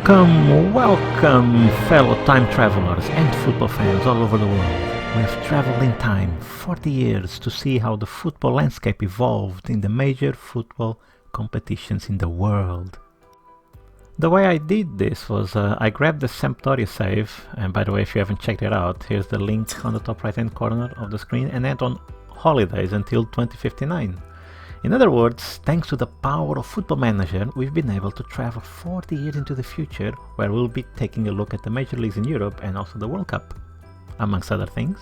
Welcome, fellow time travelers and football fans all over the world. We have traveled in time 40 years to see how the football landscape evolved in the major football competitions in the world. The way I did this was I grabbed the Sampdoria save, and by the way, if you haven't checked it out, here's the link on the top right hand corner of the screen, and went on holidays until 2059. In other words, thanks to the power of Football Manager, we've been able to travel 40 years into the future, where we'll be taking a look at the major leagues in Europe and also the World Cup, amongst other things.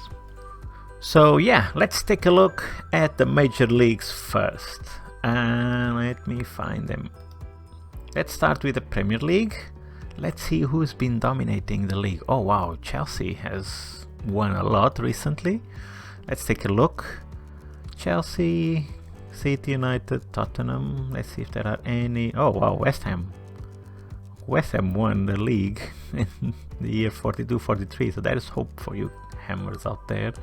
So yeah, let's take a look at the major leagues first. Let me find them. Let's start with the Premier League. Let's see who's been dominating the league. Oh wow, Chelsea has won a lot recently. Let's take a look. Chelsea, City, United, Tottenham. Let's see if there are any. Oh wow, West Ham. West Ham won the league in the year 42-43, so there is hope for you hammers out there.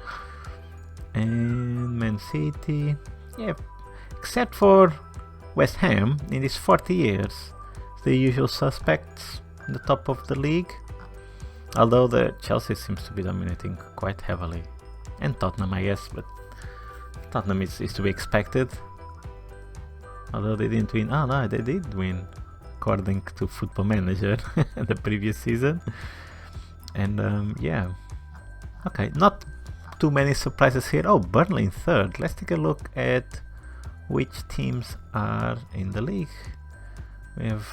And Man City, yeah, except for West Ham, in these 40 years, the usual suspects in the top of the league. Although the Chelsea seems to be dominating quite heavily, and Tottenham, I guess, but Tottenham is to be expected. Although they didn't win. Oh no, they did win, according to Football Manager, the previous season. And yeah, okay, not too many surprises here. Oh, Burnley in third. Let's take a look at which teams are in the league. We have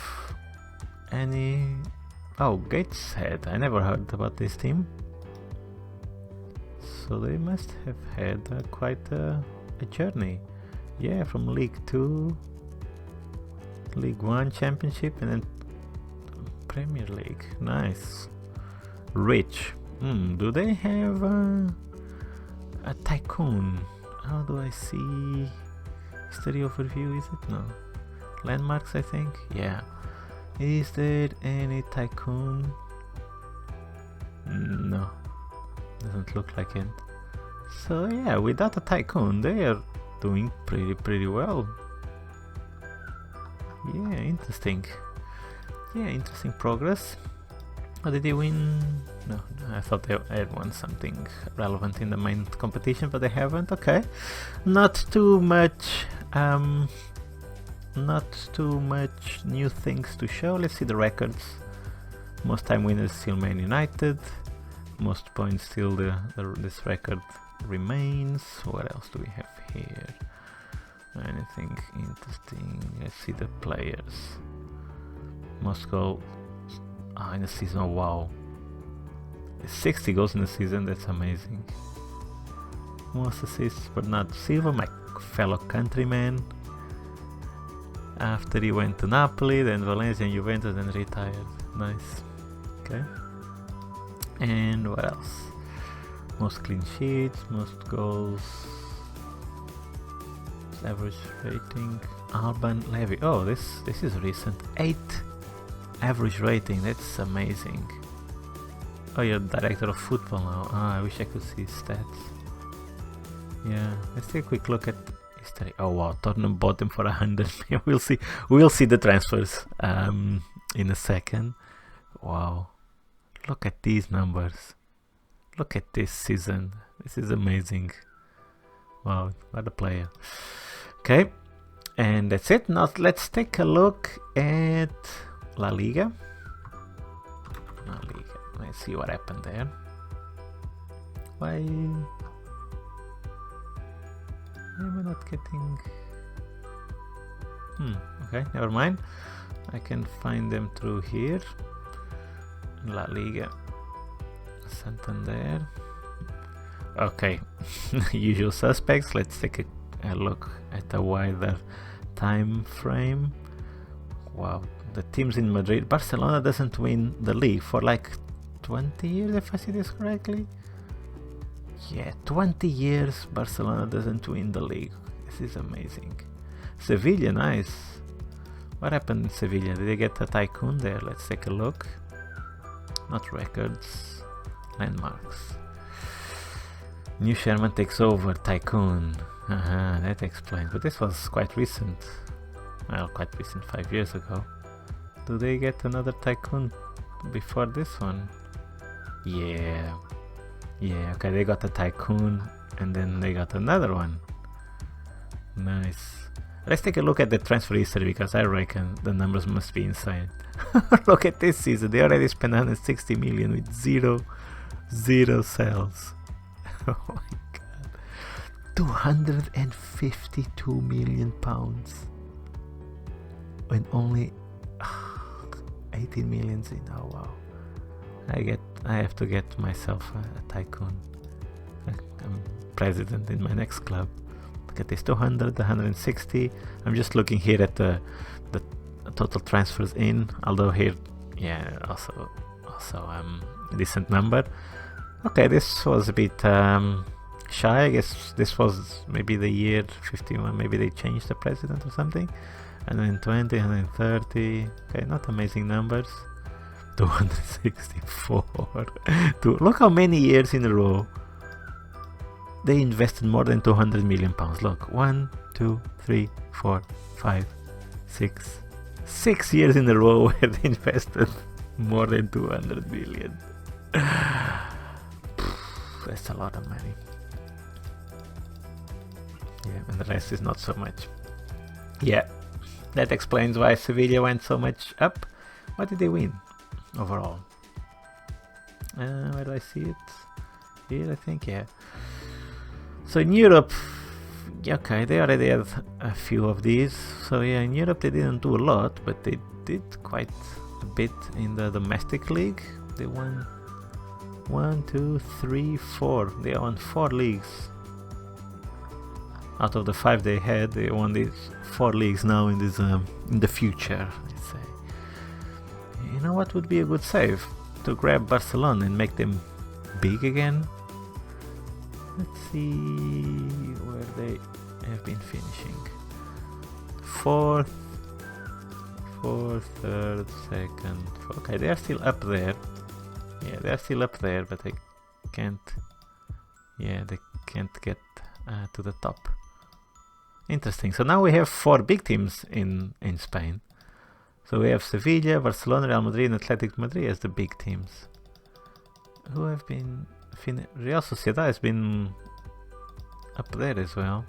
any. Oh, Gateshead. I never heard about this team. So they must have had quite a journey. Yeah, from League 2, League 1 Championship, and then Premier League. Nice. Rich. Do they have a tycoon? How do I see? History overview, is it? No. Landmarks, I think? Yeah. Is there any tycoon? No. Doesn't look like it. So yeah, without a tycoon, they are doing pretty well. Yeah, interesting. Yeah, interesting progress. Or did they win? No, I thought they had won something relevant in the main competition, but they haven't. Okay, not too much new things to show. Let's see the records. Most time winners still Man United. Most points still this record remains. What else do we have here? Anything interesting? Let's see the players. Most goals in the season. Oh wow, 60 goals in the season. That's amazing. Most assists, Bernardo Silva, my fellow countryman. After he went to Napoli, then Valencia and Juventus, and retired. Nice. Okay. And what else? Most clean sheets, most goals, average rating. Alban Levy. Oh, this is recent. 8 average rating. That's amazing. Oh, you're director of football now. I wish I could see his stats. Yeah, let's take a quick look at history. Oh wow, Tottenham bought him for 100. We'll see the transfers in a second. Wow. Look at these numbers. Look at this season. This is amazing. Wow, what a player. Okay, and that's it. Now let's take a look at La Liga. Let's see what happened there. Why am I not getting... okay, never mind. I can find them through here. La Liga, Santander. Okay, usual suspects. Let's take a look at a wider time frame. Wow, the teams in Madrid. Barcelona doesn't win the league for like 20 years, if I see this correctly. Yeah, 20 years Barcelona doesn't win the league. This is amazing. Sevilla, nice. What happened in Sevilla? Did they get a tycoon there? Let's take a look. Not records, landmarks. New Sherman takes over, tycoon. That explains. But this was quite recent. Well, quite recent, 5 years ago. Do they get another tycoon before this one? Yeah. Yeah, okay, they got a tycoon and then they got another one. Nice. Let's take a look at the transfer history because I reckon the numbers must be insane. Look at this season, they already spent 160 million with zero sales. Oh my god. 252 million pounds. And only 18 millions in. Oh wow. I have to get myself a tycoon. I'm president in my next club. Look at this, 200, 160. I'm just looking here at the total transfers in. Although here, yeah, also a decent number. Okay, this was a bit shy. I guess this was maybe the year 51. Maybe they changed the president or something. 120, 130. Okay, not amazing numbers. 264. Look how many years in a row they invested more than 200 million pounds. Look, 1, 2, 3, 4, 5, 6. 6 years in a row where they invested more than 200 million. That's a lot of money. Yeah, and the rest is not so much. Yeah, that explains why Sevilla went so much up. What did they win overall? Where do I see it? Here, I think, yeah. So in Europe, okay, they already had a few of these. So yeah, in Europe they didn't do a lot, but they did quite a bit in the domestic league. They won 1, 2, 3, 4. They won 4 leagues. Out of the 5 they had, they won these 4 leagues now in this in the future, let's say. You know what would be a good save? To grab Barcelona and make them big again. Let's see where they have been finishing. 4th, 3rd, 2nd. Okay, they are still up there. Yeah, they are still up there, but they can't. Yeah, they can't get to the top. Interesting. So now we have 4 big teams in Spain. So we have Sevilla, Barcelona, Real Madrid, and Athletic Madrid as the big teams. Who have been... Real Sociedad has been up there as well.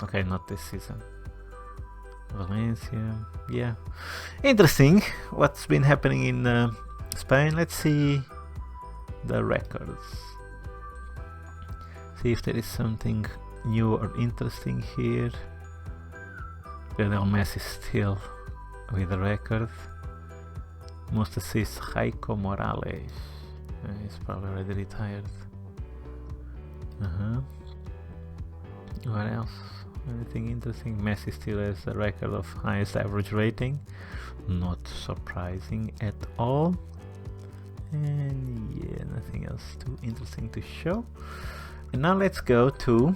Okay, not this season. Valencia, yeah. Interesting what's been happening in Spain. Let's see the records. See if there is something new or interesting here. Lionel Messi still with the record. Most assists, Heiko Morales. He's probably already retired. What else? Anything interesting? Messi still has the record of highest average rating. Not surprising at all. And yeah, nothing else too interesting to show. And now let's go to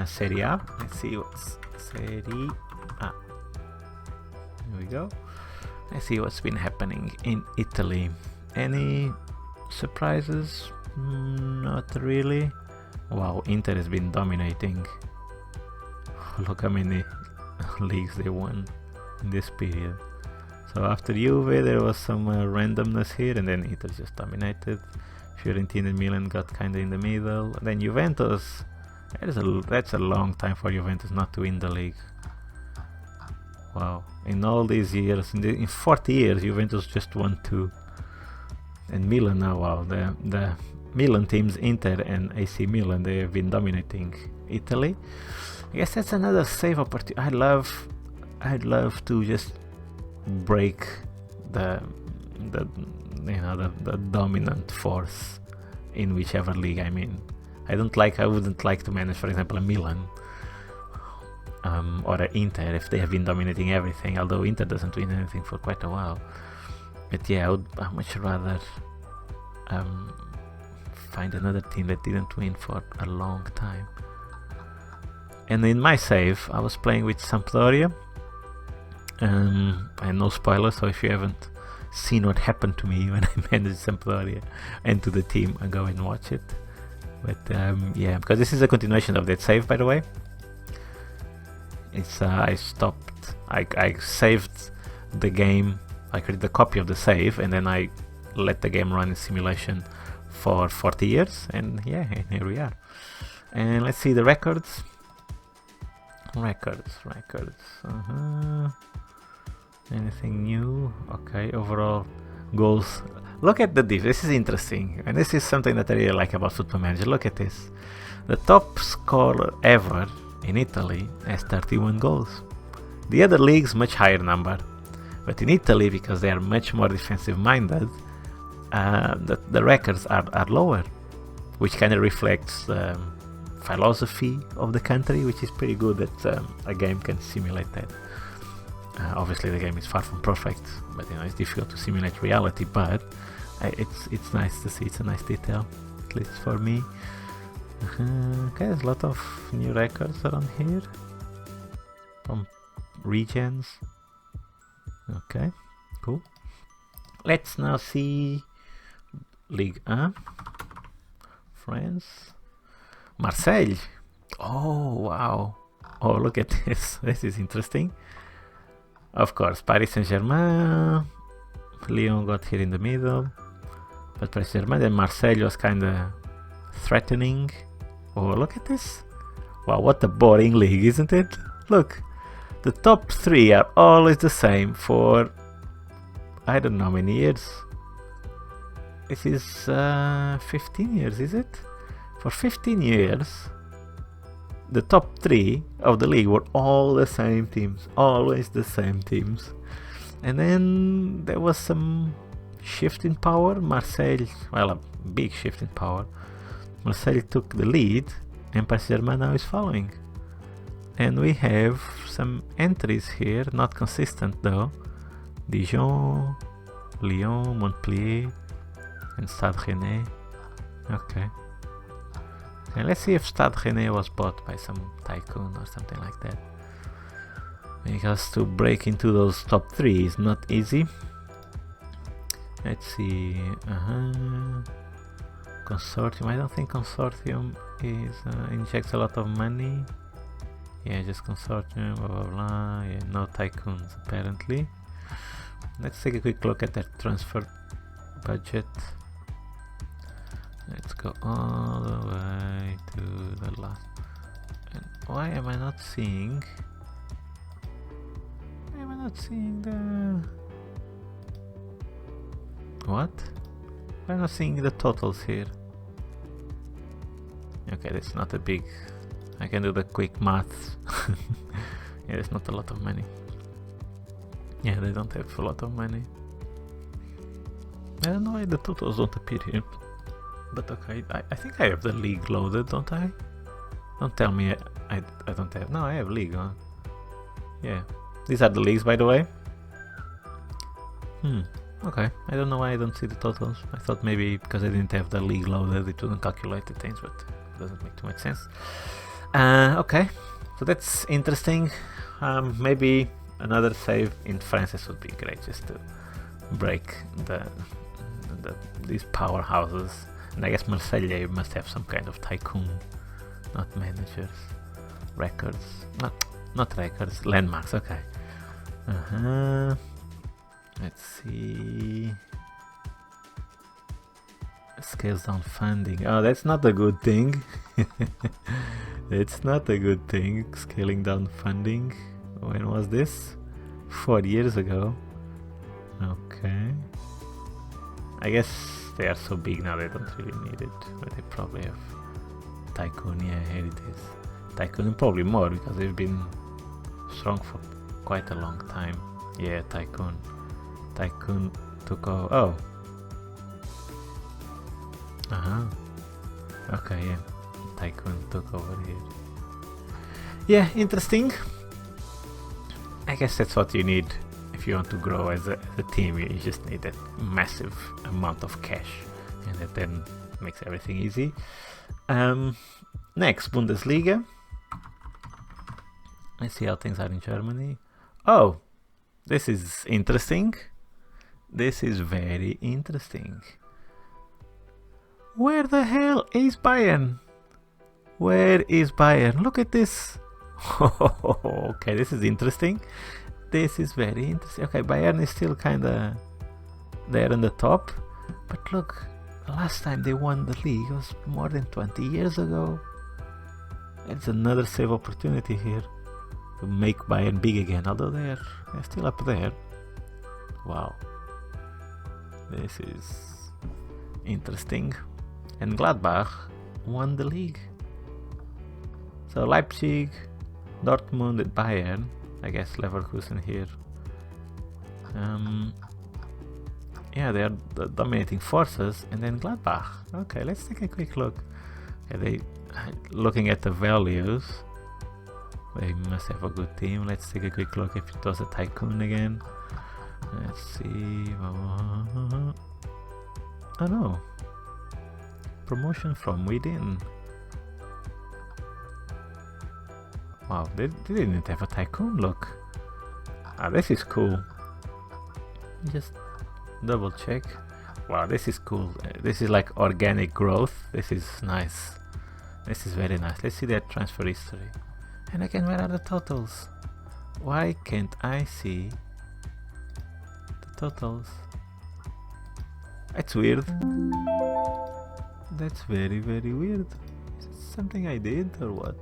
Serie A. Let's see what's Serie A. Here we go. Let's see what's been happening in Italy. Any surprises? Not really. Wow, Inter has been dominating. Look how many leagues they won in this period. So after Juve there was some randomness here, and then Inter just dominated. Fiorentina and Milan got kinda in the middle. And then Juventus, that's a long time for Juventus not to win the league. Wow, in all these years, in 40 years, Juventus just won 2. And Milan now, wow, the Milan teams, Inter and AC Milan, they have been dominating Italy. I guess that's another save opportunity. I'd love to just break the dominant force in whichever league I'm in. I wouldn't like to manage, for example, a Milan or a Inter if they have been dominating everything, although Inter doesn't win anything for quite a while. But yeah, I'd much rather find another team that didn't win for a long time. And in my save, I was playing with Sampdoria. And no spoilers, so if you haven't seen what happened to me when I managed Sampdoria and to the team, go and watch it. But yeah, because this is a continuation of that save, by the way. It's I stopped. I saved the game. I created a copy of the save, and then I let the game run in simulation for 40 years, and yeah, here we are. And let's see the records. Records. Anything new? Okay, overall goals. Look at the diff. This is interesting, and this is something that I really like about Football Manager. Look at this. The top scorer ever in Italy has 31 goals. The other leagues much higher number, but in Italy, because they are much more defensive minded, the records are lower, which kind of reflects the philosophy of the country, which is pretty good that a game can simulate that. Obviously the game is far from perfect, but you know, it's difficult to simulate reality, but it's nice to see. It's a nice detail, at least for me. Okay, there's a lot of new records around here from regions. Okay, cool. Let's now see Ligue 1, France, Marseille. Oh wow! Oh, look at this. This is interesting. Of course, Paris Saint-Germain, Lyon got here in the middle, but Paris Saint-Germain and Marseille was kind of threatening. Oh, look at this. Wow, what a boring league, isn't it? Look, the top three are always the same for I don't know how many years. This is 15 years, is it? For 15 years, the top three of the league were all the same teams, always the same teams. And then there was some shift in power. Marseille, well, a big shift in power. Marseille took the lead, and Paris Saint-Germain now is following. And we have some entries here, not consistent though. Dijon, Lyon, Montpellier, and Stade Rennais. Okay. And let's see if Stade Rennais was bought by some tycoon or something like that. Because to break into those top three is not easy. Let's see. Consortium. I don't think Consortium is injects a lot of money. Yeah, just Consortium. Blah blah blah. Yeah, no tycoons apparently. Let's take a quick look at their transfer budget. Let's go all the way to the last. And why am I not seeing? Why am I not seeing the? What? Why am I not seeing the totals here? Okay, that's not a big. I can do the quick maths. Yeah, it's not a lot of money. Yeah, they don't have a lot of money. I don't know why the totals don't appear here. But okay, I think I have the league loaded, don't I? Don't tell me I don't have. No, I have league on. Yeah, these are the leagues, by the way. Okay, I don't know why I don't see the totals. I thought maybe because I didn't have the league loaded, it wouldn't calculate the things, but it doesn't make too much sense. Okay, so that's interesting. Maybe another save in France would be great, just to break these powerhouses. And I guess Marseille must have some kind of tycoon, not managers, records, not records, landmarks. Okay. Let's see. Scales down funding. Oh, that's not a good thing. That's not a good thing. Scaling down funding. When was this? 4 years ago. Okay. I guess they are so big now they don't really need it, but they probably have tycoon. Yeah, here it is. Tycoon, and probably more because they've been strong for quite a long time. Yeah, tycoon. Tycoon took over. Oh. Okay, yeah. Tycoon took over here. Yeah, interesting. I guess that's what you need if you want to grow as a team. You just need that massive amount of cash, and that then makes everything easy. Next, Bundesliga. Let's see how things are in Germany. Oh, this is interesting. This is very interesting. Where the hell is Bayern? Where is Bayern? Look at this. Okay, this is interesting. This is very interesting. Okay, Bayern is still kinda there in the top, but look, the last time they won the league was more than 20 years ago. It's another save opportunity here to make Bayern big again, although they're still up there. Wow, this is interesting. And Gladbach won the league. So Leipzig, Dortmund and Bayern, I guess Leverkusen here. Yeah, they are the dominating forces, and then Gladbach. Okay, let's take a quick look. Okay, looking at the values, they must have a good team. Let's take a quick look if it was a tycoon again. Let's see. Oh no, promotion from within. Wow, they didn't have a tycoon. Look, this is cool. Just double check. Wow, this is cool. This is like organic growth. This is nice. This is very nice. Let's see their transfer history. And again, where are the totals? Why can't I see the totals? That's weird. That's very, very weird. Is it something I did or what?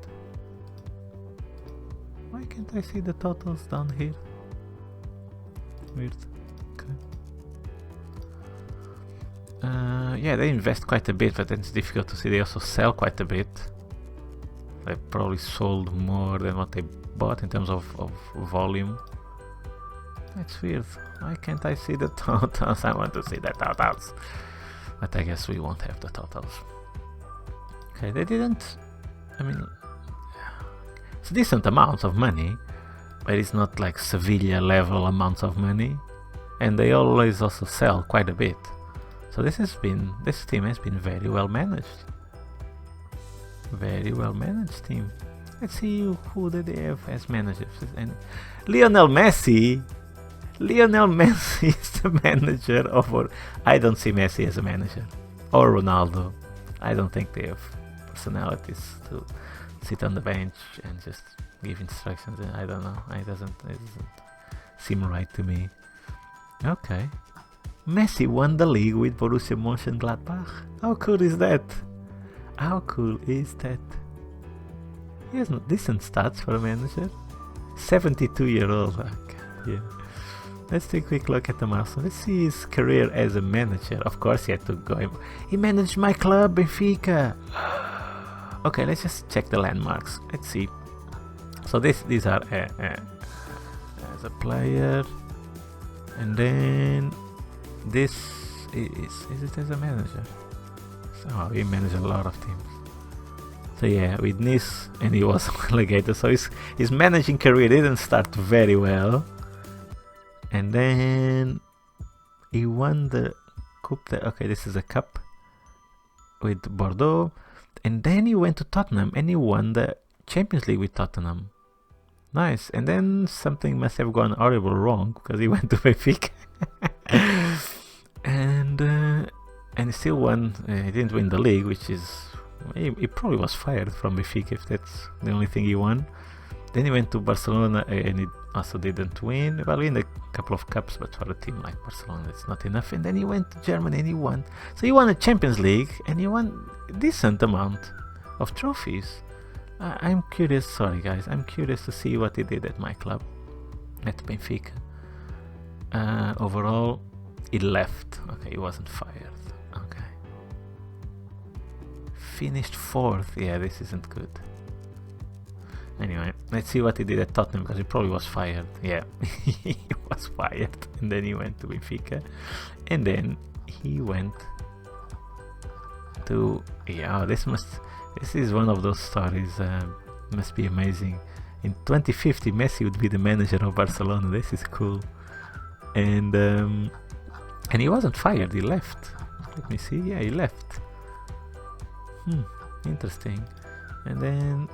Why can't I see the totals down here? Weird. Okay. Yeah, they invest quite a bit, but it's difficult to see. They also sell quite a bit. They probably sold more than what they bought in terms of volume. That's weird. Why can't I see the totals? I want to see the totals. But I guess we won't have the totals. Okay, they didn't... I mean... It's decent amounts of money, but it's not like Sevilla level amounts of money. And they always also sell quite a bit. So this team has been very well managed. Very well managed team. Let's see who did they have as managers. And Lionel Messi is the manager of. I don't see Messi as a manager, or Ronaldo. I don't think they have personalities to sit on the bench and just give instructions. I don't know. It doesn't seem right to me. Okay. Messi won the league with Borussia Mönchengladbach. How cool is that? How cool is that? He has decent stats for a manager. 72-year-old. Okay, yeah. Let's take a quick look at the milestone. Let's see his career as a manager. Of course, he had to go. He managed my club, Benfica. Okay, let's just check the landmarks. Let's see. So these are as a player, and then this is it as a manager. So he managed a lot of teams. So yeah, with Nice, and he was relegated. So his managing career didn't start very well. And then he won the Coupe. Okay, this is a cup with Bordeaux. And then he went to Tottenham and he won the Champions League with Tottenham. Nice. And then something must have gone horrible wrong because he went to Benfica. and he still won. He didn't win the league, which is... He probably was fired from Benfica if that's the only thing he won. Then he went to Barcelona and he also didn't win. Well, he won a couple of cups, but for a team like Barcelona, it's not enough. And then he went to Germany and he won. So he won a Champions League and he won a decent amount of trophies. I'm curious, sorry guys, I'm curious to see what he did at my club, at Benfica. Overall, he left. Okay, he wasn't fired. Okay. Finished 4th. Yeah, this isn't good. Anyway, let's see what he did at Tottenham because he probably was fired. Yeah, he was fired. And then he went to Benfica. And then he went to... Yeah, this is one of those stories. Must be amazing. In 2050, Messi would be the manager of Barcelona. This is cool. And he wasn't fired. He left. Let me see. Yeah, he left. Interesting. And then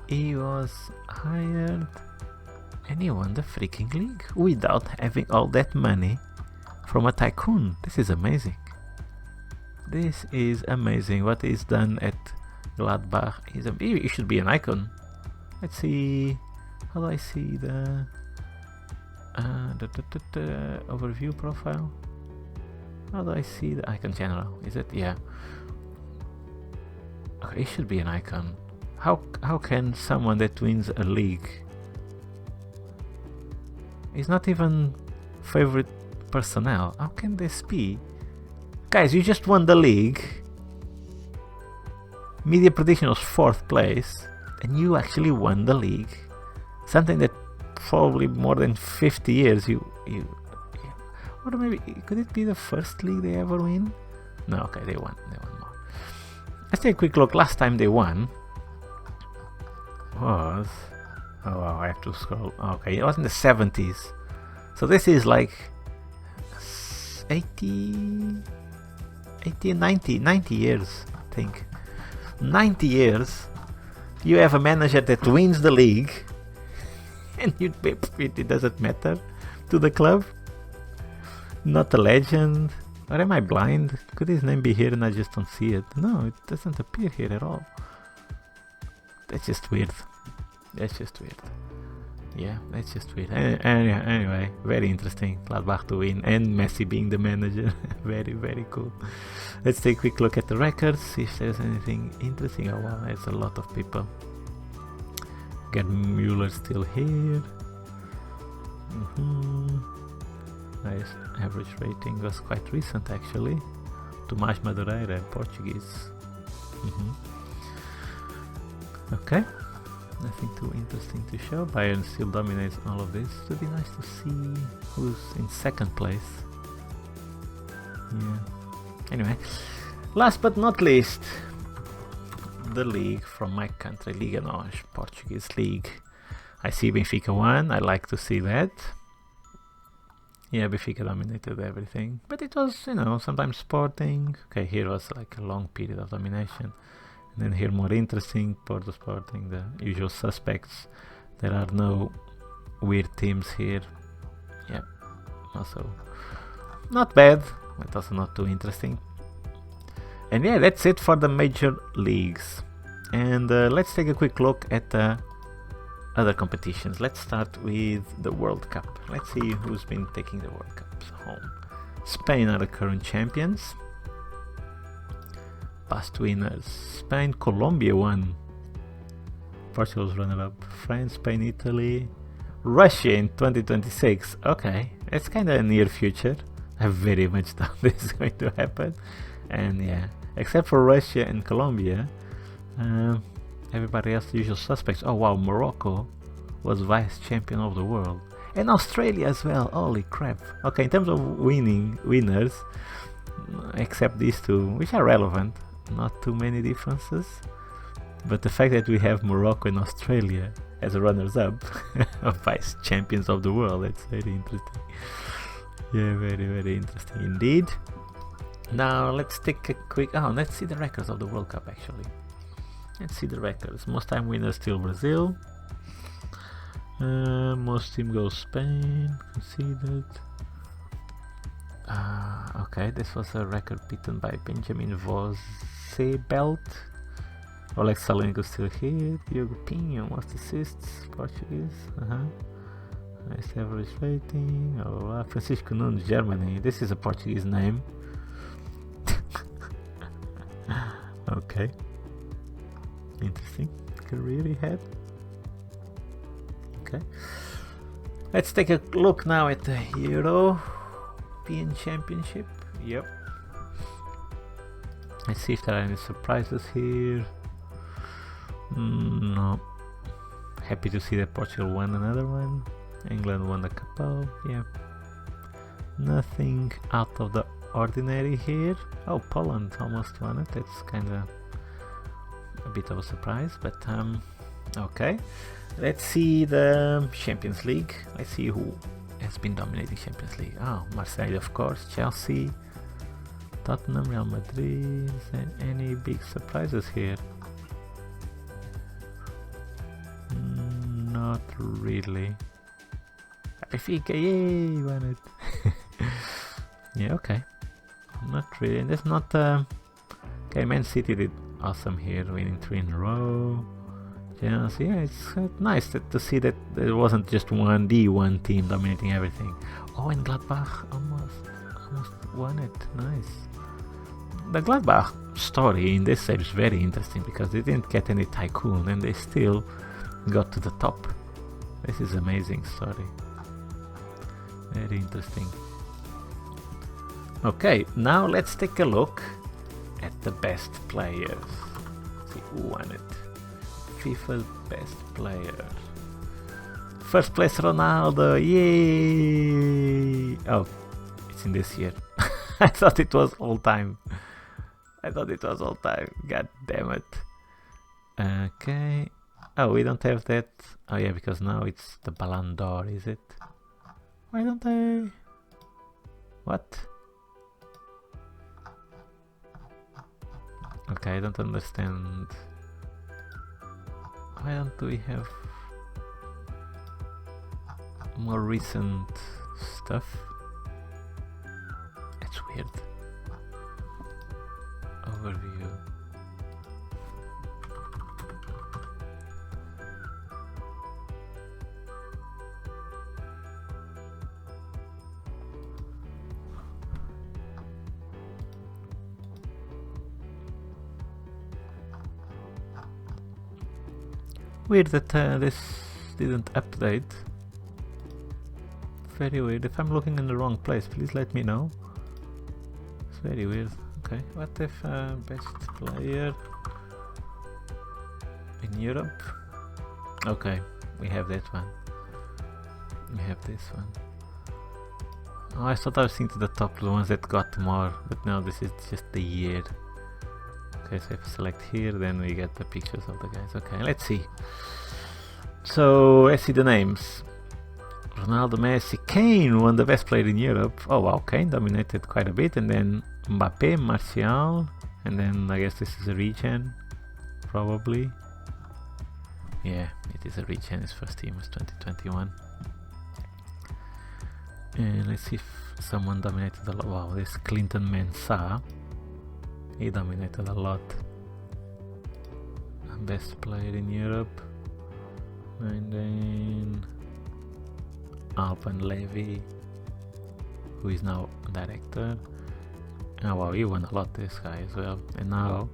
he was hired and he won the freaking league without having all that money from a tycoon. This is amazing. This is amazing. What he's done at Gladbach is he should be an icon. Let's see. How do I see the overview profile? How do I see the icon general? Is it? Yeah. Okay, it should be an icon. How can someone that wins a league is not even favorite personnel? How can this be? Guys, you just won the league. Media prediction was 4th place, and you actually won the league. Something that probably more than 50 years you or maybe could it be the first league they ever win? No, okay, they won more. Let's take a quick look. Last time they won was, oh wow, I have to scroll. Okay, it was in the 70s. So this is like 80 and 90 years, I think. 90 years you have a manager that wins the league and it doesn't matter to the club. Not a legend. Or am I blind? Could his name be here and I just don't see it? No, it doesn't appear here at all. That's just weird. Yeah, that's just weird. Anyway, very interesting. Gladbach to win and Messi being the manager. Very cool. Let's take a quick look at the records, see if there's anything interesting. Oh wow, there's a lot of people. Gerd Müller still here. Nice. Average rating was quite recent actually. Tomás Madureira, Portuguese. Okay. Nothing too interesting to show. Bayern still dominates all of this. It would be nice to see who's in 2nd place. Yeah. Anyway, last but not least, the league from my country, Liga NOS, Portuguese league. I see Benfica won. I like to see that. Yeah, Benfica dominated everything, but it was, sometimes Sporting. Okay, here was like a long period of domination. And then here more interesting, Porto Sporting, the usual suspects. There are no weird teams here. Yeah, also not bad, but also not too interesting. And yeah, that's it for the major leagues. And let's take a quick look at the other competitions. Let's start with the World Cup. Let's see who's been taking the World Cups home. Spain are the current champions. Past winners: Spain, Colombia won. Portugal's runner-up. France, Spain, Italy. Russia in 2026. Okay, it's kind of a near future. I very much doubt this is going to happen. And yeah, except for Russia and Colombia, everybody else, the usual suspects. Oh wow, Morocco was vice champion of the world. And Australia as well. Holy crap. Okay, in terms of winners, except these two, which are relevant, not too many differences. But the fact that we have Morocco and Australia as runners-up of vice champions of the world, that's very interesting. Yeah, very interesting indeed. Now let's take a quick... let's see the records of the World Cup actually. Let's see the records. Most time winners still Brazil. Most team goes Spain. Conceded. Okay, this was a record beaten by Benjamin Vosebelt. Alex Salonico still here. Diogo Pinho, most assists, Portuguese. Nice average rating. Francisco Nunes, Germany. This is a Portuguese name. Okay. Interesting career he had. Okay. Let's take a look now at the European Championship. Yep. Let's see if there are any surprises here. No. Happy to see that Portugal won another one. England won a couple. Yeah. Nothing out of the ordinary here. Oh, Poland almost won it. That's kind of a bit of a surprise, but okay. Let's see the Champions League. Let's see who has been dominating Champions League. Oh, Marseille, of course, Chelsea, Tottenham, Real Madrid. Any big surprises here? Not really. Benfica, yay, won it. Yeah, okay. Not really. And there's not. Okay, Man City did awesome here, winning 3 in a row. Chelsea, yeah, it's nice to see that there wasn't just one team dominating everything. Oh, and Gladbach almost won it. Nice. The Gladbach story in this stage is very interesting because they didn't get any tycoon and they still got to the top. This is an amazing story. Very interesting. Okay, now let's take a look at the best players. Let's see who won it. FIFA best player. First place Ronaldo, yay! Oh, it's in this year. I thought it was all time. God damn it. Okay. Oh, we don't have that. Oh yeah, because now it's the Ballon d'Or, is it? Why don't I? What? Okay, I don't understand. Why don't we have more recent stuff? It's weird. Overview. Weird that this didn't update. Very weird. If I'm looking in the wrong place, please let me know. It's very weird. Okay, what if best player in Europe? Okay, we have that one. We have this one. Oh, I thought I was seeing to the top, the ones that got more, but no, this is just the year. Okay, so if I select here, then we get the pictures of the guys. Okay, let's see. So, let's see the names. Ronaldo, Messi, Kane won the best player in Europe. Oh wow, Kane dominated quite a bit, and then Mbappe, Martial, and then I guess this is a regen, probably. Yeah, it is a regen. His first team was 2021. And let's see if someone dominated a lot. Wow, this Clinton Mensah. He dominated a lot. Best player in Europe. And then Alban Levy, who is now director. Oh wow, he won a lot, this guy as well. And now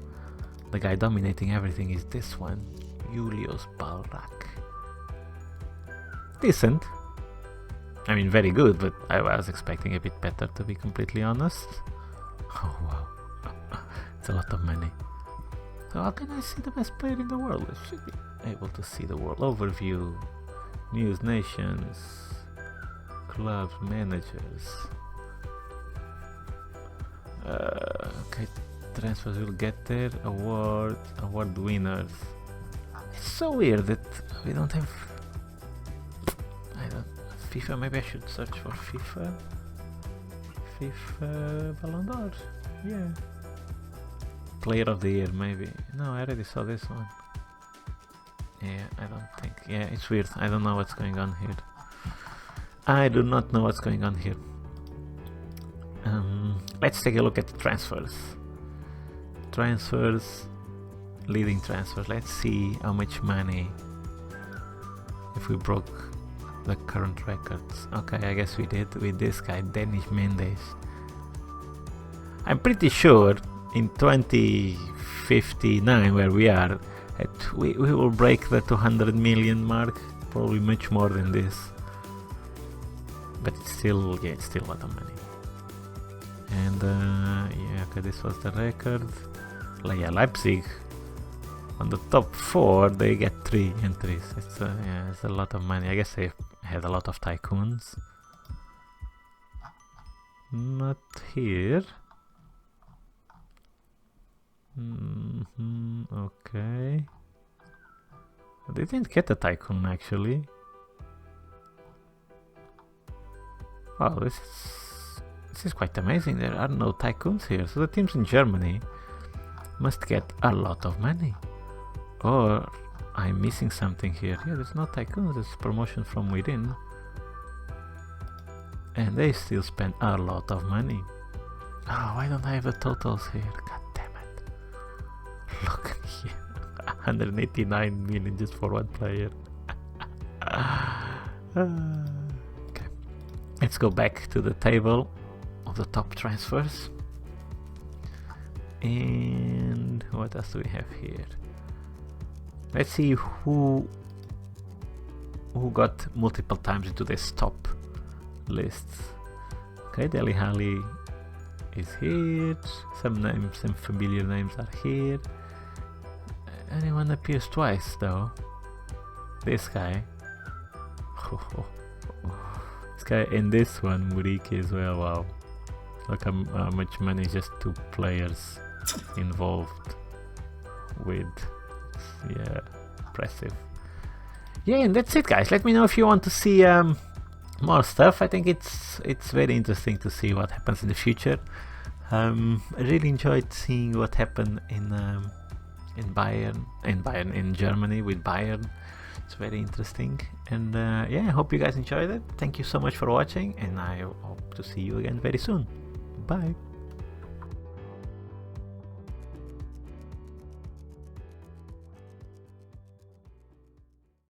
the guy dominating everything is this one, Julius Balrak. Decent. I mean, very good, but I was expecting a bit better, to be completely honest. Oh wow. It's a lot of money. So how can I see the best player in the world? I should be able to see the world overview, news, nations, clubs, managers. Okay, transfers will get there. Award winners. It's so weird that we don't have. FIFA. Maybe I should search for FIFA. FIFA Ballon d'Or. Yeah. Player of the year, maybe. No, I already saw this one. Yeah, I don't think. Yeah, it's weird. I don't know what's going on here. I do not know what's going on here. Let's take a look at the transfers. Leading transfers. Let's see how much money. If we broke the current records. Okay, I guess we did with this guy, Dennis Mendes. I'm pretty sure in 2059, where we are at, we will break the 200 million mark, probably much more than this, but it's still, yeah, it's still a lot of money. And yeah, okay, this was the record. Yeah, Leipzig on the top 4, they get 3 entries. It's yeah, it's a lot of money. I guess they had a lot of tycoons. Not here. Okay. They didn't get a tycoon actually. Wow, this is quite amazing. There are no tycoons here. So the teams in Germany must get a lot of money. Or I'm missing something here. Yeah, there's no tycoons. It's promotion from within. And they still spend a lot of money. Oh, why don't I have the totals here? God damn it. Look here. 189 million just for one player. Okay, let's go back to the table of the top transfers. And what else do we have here? Let's see who got multiple times into this top lists. Okay, Dele Alli is here. Some names, some familiar names are here. Anyone appears twice though. This guy. This guy and this one, Muriqi as well. Wow. Look how much money just 2 players involved with. Yeah, impressive. Yeah, and that's it, guys. Let me know if you want to see more stuff. I think it's very interesting to see what happens in the future. I really enjoyed seeing what happened in Germany with Bayern. It's very interesting, and yeah, I hope you guys enjoyed it. Thank you so much for watching, and I hope to see you again very soon. Bye.